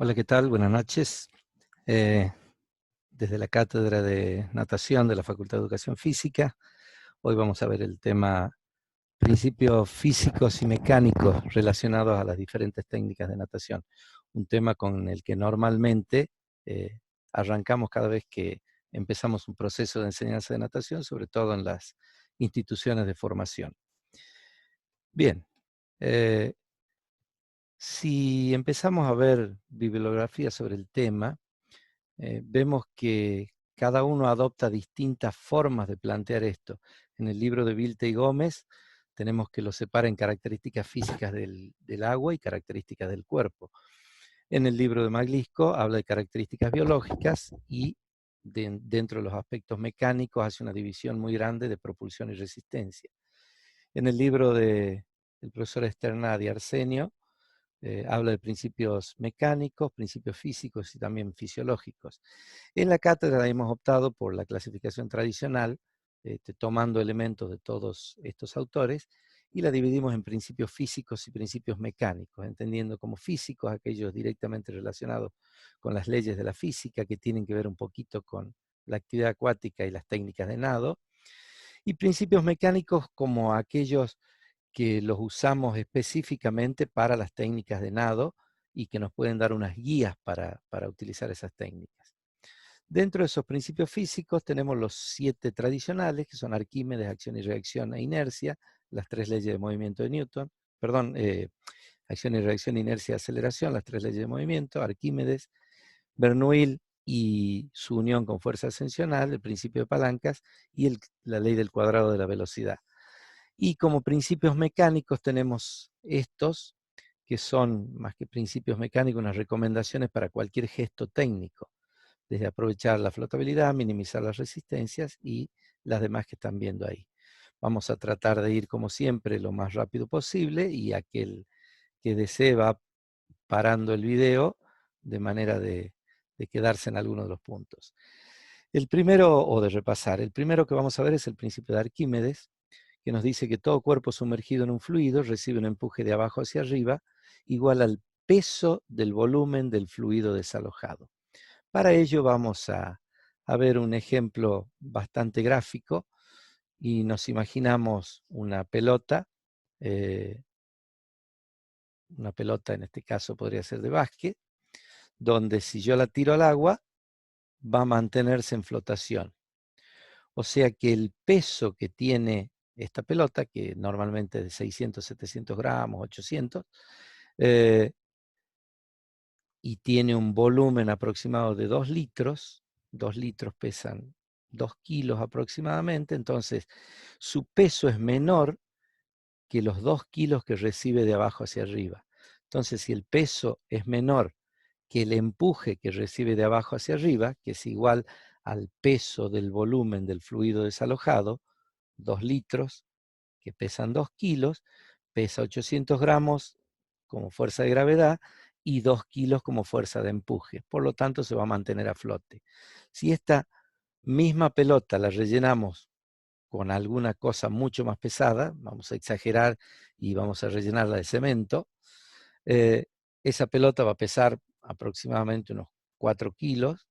Hola, ¿qué tal? Buenas noches. Eh, Desde la Cátedra de Natación de la Facultad de Educación Física, hoy vamos a ver el tema principios físicos y mecánicos relacionados a las diferentes técnicas de natación. Un tema con el que normalmente arrancamos cada vez que empezamos un proceso de enseñanza de natación, sobre todo en las instituciones de formación. Bien, eh, si empezamos a ver bibliografía sobre el tema, vemos que cada uno adopta distintas formas de plantear esto. En el libro de Vilte y Gómez tenemos que lo separa en características físicas del agua y características del cuerpo. En el libro de Maglisco habla de características biológicas y dentro de los aspectos mecánicos hace una división muy grande de propulsión y resistencia. En el libro del profesor Esternad y Arsenio habla de principios mecánicos, principios físicos y también fisiológicos. En la cátedra hemos optado por la clasificación tradicional, tomando elementos de todos estos autores, y la dividimos en principios físicos y principios mecánicos, entendiendo como físicos aquellos directamente relacionados con las leyes de la física, que tienen que ver un poquito con la actividad acuática y las técnicas de nado, y principios mecánicos como aquellos que los usamos específicamente para las técnicas de nado y que nos pueden dar unas guías para utilizar esas técnicas. Dentro de esos principios físicos tenemos los 7 tradicionales, que son Arquímedes, acción y reacción e inercia, las 3 leyes de movimiento de Newton, perdón, acción y reacción, inercia y aceleración, las 3 leyes de movimiento, Arquímedes, Bernoulli y su unión con fuerza ascensional, el principio de palancas y la ley del cuadrado de la velocidad. Y como principios mecánicos tenemos estos, que son más que principios mecánicos, unas recomendaciones para cualquier gesto técnico, desde aprovechar la flotabilidad, minimizar las resistencias y las demás que están viendo ahí. Vamos a tratar de ir, como siempre, lo más rápido posible, y aquel que desee va parando el video de manera de quedarse en alguno de los puntos. El primero, o de repasar, el primero que vamos a ver es el principio de Arquímedes, que nos dice que todo cuerpo sumergido en un fluido recibe un empuje de abajo hacia arriba igual al peso del volumen del fluido desalojado. Para ello vamos a ver un ejemplo bastante gráfico y nos imaginamos una pelota en este caso podría ser de básquet, donde si yo la tiro al agua va a mantenerse en flotación. O sea que el peso que tiene esta pelota, que normalmente es de 600, 700 gramos, 800, y tiene un volumen aproximado de 2 litros, 2 litros pesan 2 kilos aproximadamente, entonces su peso es menor que los 2 kilos que recibe de abajo hacia arriba. Entonces, si el peso es menor que el empuje que recibe de abajo hacia arriba, que es igual al peso del volumen del fluido desalojado, 2 litros, que pesan 2 kilos, pesa 800 gramos como fuerza de gravedad y 2 kilos como fuerza de empuje. Por lo tanto, se va a mantener a flote. Si esta misma pelota la rellenamos con alguna cosa mucho más pesada, vamos a exagerar y vamos a rellenarla de cemento, esa pelota va a pesar aproximadamente unos 4 kilos,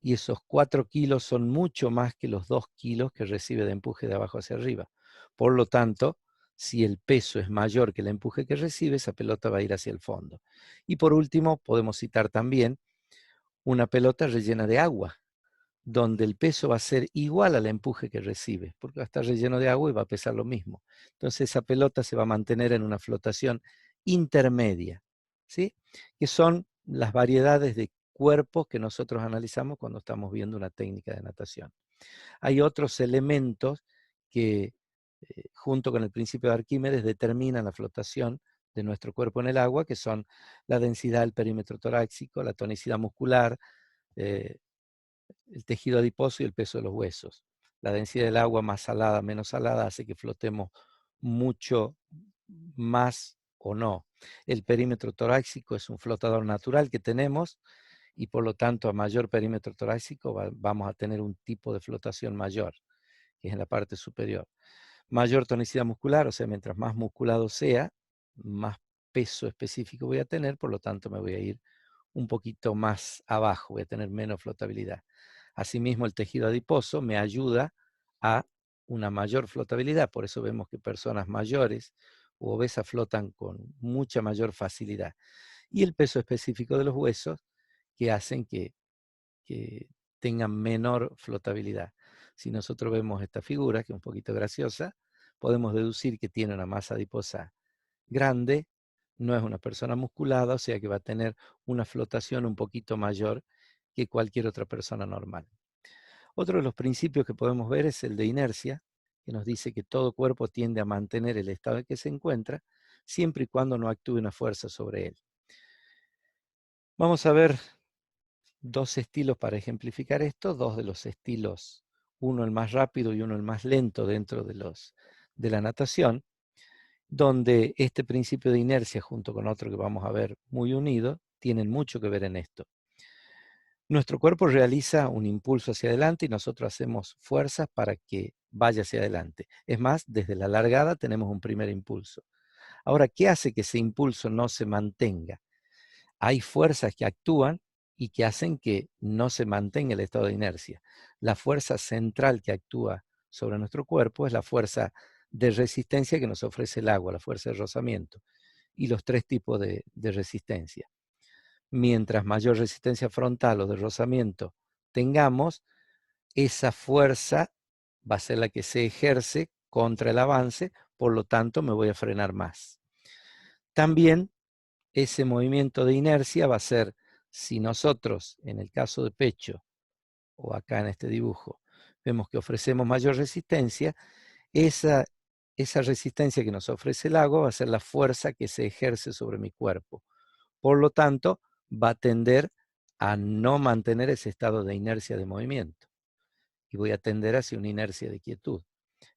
y esos 4 kilos son mucho más que los 2 kilos que recibe de empuje de abajo hacia arriba. Por lo tanto, si el peso es mayor que el empuje que recibe, esa pelota va a ir hacia el fondo. Y por último, podemos citar también una pelota rellena de agua, donde el peso va a ser igual al empuje que recibe, porque va a estar relleno de agua y va a pesar lo mismo. Entonces esa pelota se va a mantener en una flotación intermedia, ¿sí? Que son las variedades de cuerpos que nosotros analizamos cuando estamos viendo una técnica de natación. Hay otros elementos que, junto con el principio de Arquímedes, determinan la flotación de nuestro cuerpo en el agua, que son la densidad del perímetro torácico, la tonicidad muscular, eh, el tejido adiposo y el peso de los huesos. La densidad del agua más salada, menos salada, hace que flotemos mucho más o no. El perímetro torácico es un flotador natural que tenemos, y por lo tanto a mayor perímetro torácico vamos a tener un tipo de flotación mayor, que es en la parte superior. Mayor tonicidad muscular, o sea, mientras más musculado sea, más peso específico voy a tener, por lo tanto me voy a ir un poquito más abajo, voy a tener menos flotabilidad. Asimismo, el tejido adiposo me ayuda a una mayor flotabilidad, por eso vemos que personas mayores u obesas flotan con mucha mayor facilidad. Y el peso específico de los huesos que hacen que tengan menor flotabilidad. Si nosotros vemos esta figura, que es un poquito graciosa, podemos deducir que tiene una masa adiposa grande, no es una persona musculada, o sea que va a tener una flotación un poquito mayor que cualquier otra persona normal. Otro de los principios que podemos ver es el de inercia, que nos dice que todo cuerpo tiende a mantener el estado en que se encuentra, siempre y cuando no actúe una fuerza sobre él. Vamos a ver dos estilos para ejemplificar esto, dos de los estilos, uno el más rápido y uno el más lento dentro de la natación, donde este principio de inercia junto con otro que vamos a ver muy unido, tienen mucho que ver en esto. Nuestro cuerpo realiza un impulso hacia adelante y nosotros hacemos fuerzas para que vaya hacia adelante. Es más, desde la largada tenemos un primer impulso. Ahora, ¿qué hace que ese impulso no se mantenga? Hay fuerzas que actúan y que hacen que no se mantenga el estado de inercia. La fuerza central que actúa sobre nuestro cuerpo es la fuerza de resistencia que nos ofrece el agua, la fuerza de rozamiento, y los tres tipos de resistencia. Mientras mayor resistencia frontal o de rozamiento tengamos, esa fuerza va a ser la que se ejerce contra el avance, por lo tanto me voy a frenar más. También ese movimiento de inercia va a ser, si nosotros, en el caso de pecho, o acá en este dibujo, vemos que ofrecemos mayor resistencia, esa resistencia que nos ofrece el agua va a ser la fuerza que se ejerce sobre mi cuerpo. Por lo tanto, va a tender a no mantener ese estado de inercia de movimiento y voy a tender hacia una inercia de quietud.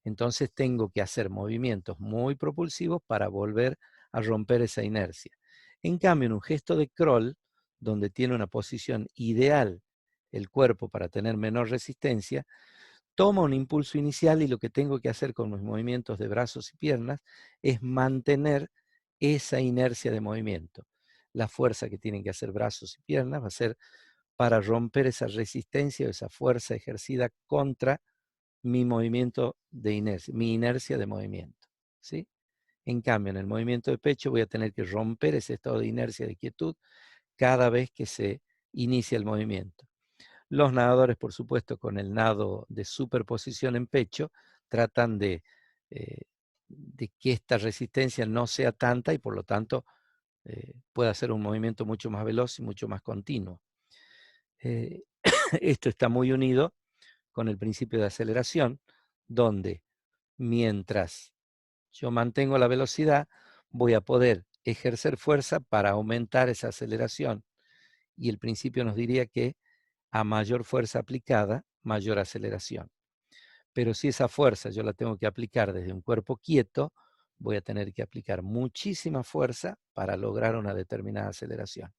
Entonces tengo que hacer movimientos muy propulsivos para volver a romper esa inercia. En cambio, en un gesto de crawl, donde tiene una posición ideal el cuerpo para tener menor resistencia, toma un impulso inicial y lo que tengo que hacer con mis movimientos de brazos y piernas es mantener esa inercia de movimiento. La fuerza que tienen que hacer brazos y piernas va a ser para romper esa resistencia o esa fuerza ejercida contra mi movimiento de inercia, mi inercia de movimiento, ¿sí? En cambio, en el movimiento de pecho voy a tener que romper ese estado de inercia, de quietud, cada vez que se inicia el movimiento. Los nadadores, por supuesto, con el nado de superposición en pecho, tratan eh, de que esta resistencia no sea tanta y por lo tanto pueda hacer un movimiento mucho más veloz y mucho más continuo. Esto está muy unido con el principio de aceleración, donde mientras yo mantengo la velocidad, voy a poder ejercer fuerza para aumentar esa aceleración. Y el principio nos diría que a mayor fuerza aplicada, mayor aceleración. Pero si esa fuerza yo la tengo que aplicar desde un cuerpo quieto, voy a tener que aplicar muchísima fuerza para lograr una determinada aceleración.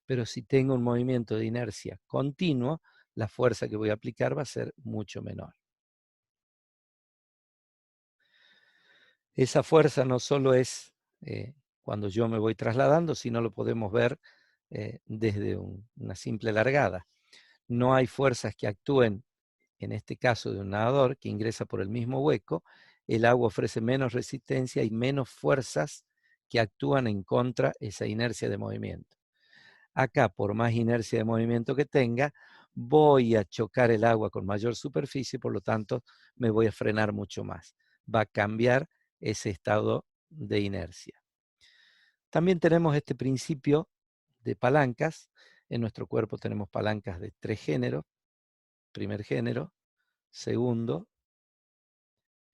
Pero si tengo un movimiento de inercia continuo, la fuerza que voy a aplicar va a ser mucho menor. Esa fuerza no solo es cuando yo me voy trasladando, sino lo podemos ver desde una simple largada. No hay fuerzas que actúen, en este caso de un nadador que ingresa por el mismo hueco, el agua ofrece menos resistencia y menos fuerzas que actúan en contra de esa inercia de movimiento. Acá, por más inercia de movimiento que tenga, voy a chocar el agua con mayor superficie, por lo tanto, me voy a frenar mucho más. Va a cambiar ese estado de inercia. También tenemos este principio de palancas. En nuestro cuerpo tenemos palancas de 3 géneros. Primer género, segundo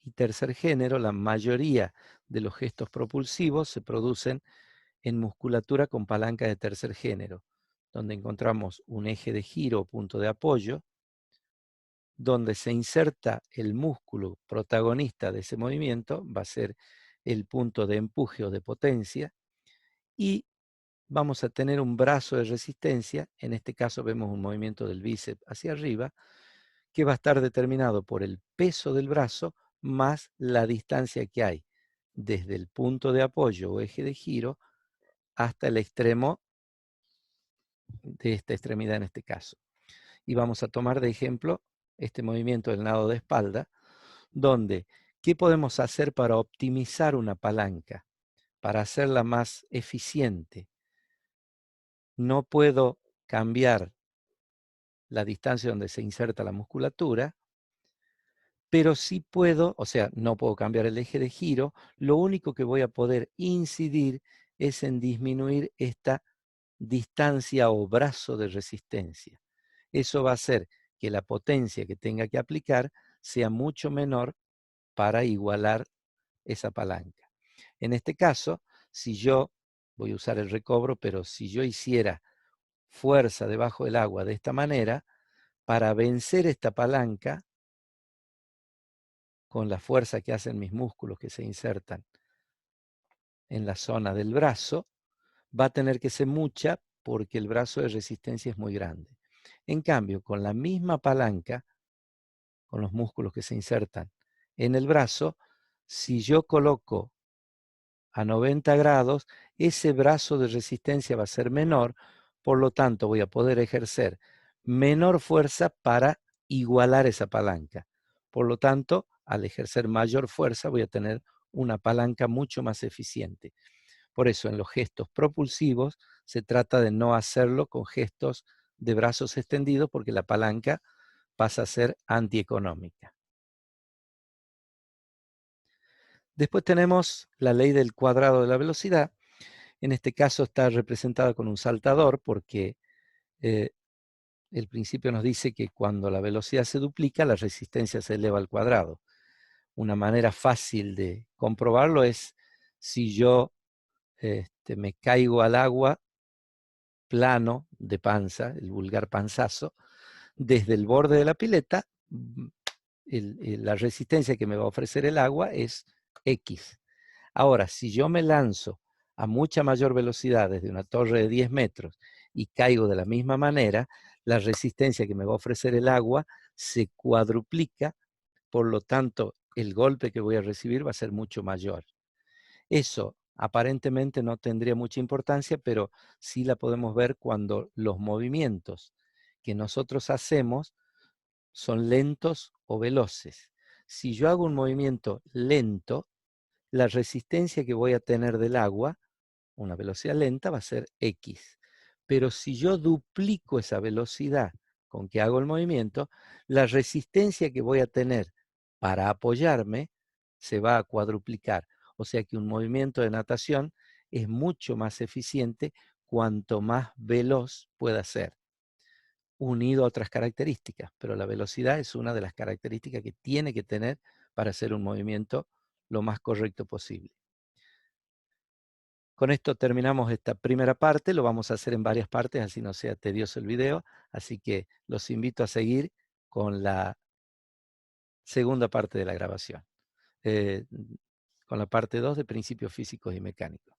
y tercer género. La mayoría de los gestos propulsivos se producen en musculatura con palanca de tercer género, donde encontramos un eje de giro o punto de apoyo, donde se inserta el músculo protagonista de ese movimiento, va a ser el punto de empuje o de potencia, y vamos a tener un brazo de resistencia. En este caso vemos un movimiento del bíceps hacia arriba, que va a estar determinado por el peso del brazo más la distancia que hay desde el punto de apoyo o eje de giro hasta el extremo de esta extremidad en este caso. Y vamos a tomar de ejemplo este movimiento del nado de espalda, donde, ¿qué podemos hacer para optimizar una palanca? Para hacerla más eficiente. No puedo cambiar la distancia donde se inserta la musculatura, pero sí puedo, o sea, no puedo cambiar el eje de giro, lo único que voy a poder incidir es en disminuir esta distancia o brazo de resistencia. Eso va a hacer que la potencia que tenga que aplicar sea mucho menor para igualar esa palanca. En este caso, si yo, voy a usar el recobro, pero si yo hiciera fuerza debajo del agua de esta manera, para vencer esta palanca, con la fuerza que hacen mis músculos que se insertan en la zona del brazo, va a tener que ser mucha porque el brazo de resistencia es muy grande. En cambio, con la misma palanca, con los músculos que se insertan en el brazo, si yo coloco a 90 grados, ese brazo de resistencia va a ser menor, por lo tanto voy a poder ejercer menor fuerza para igualar esa palanca. Por lo tanto, al ejercer mayor fuerza voy a tener una palanca mucho más eficiente. Por eso en los gestos propulsivos se trata de no hacerlo con gestos de brazos extendidos porque la palanca pasa a ser antieconómica. Después tenemos la ley del cuadrado de la velocidad. En este caso está representada con un saltador porque el principio nos dice que cuando la velocidad se duplica, la resistencia se eleva al cuadrado. Una manera fácil de comprobarlo es si yo me caigo al agua plano de panza, el vulgar panzazo, desde el borde de la pileta, la resistencia que me va a ofrecer el agua es X. Ahora, si yo me lanzo a mucha mayor velocidad desde una torre de 10 metros y caigo de la misma manera, la resistencia que me va a ofrecer el agua se cuadruplica, por lo tanto, el golpe que voy a recibir va a ser mucho mayor. Eso aparentemente no tendría mucha importancia, pero sí la podemos ver cuando los movimientos que nosotros hacemos son lentos o veloces. Si yo hago un movimiento lento, la resistencia que voy a tener del agua, una velocidad lenta, va a ser X. Pero si yo duplico esa velocidad con que hago el movimiento, la resistencia que voy a tener para apoyarme se va a cuadruplicar. O sea que un movimiento de natación es mucho más eficiente cuanto más veloz pueda ser, unido a otras características, pero la velocidad es una de las características que tiene que tener para hacer un movimiento lo más correcto posible. Con esto terminamos esta primera parte, lo vamos a hacer en varias partes, así no sea tedioso el video, así que los invito a seguir con la segunda parte de la grabación, con la parte 2 de principios físicos y mecánicos.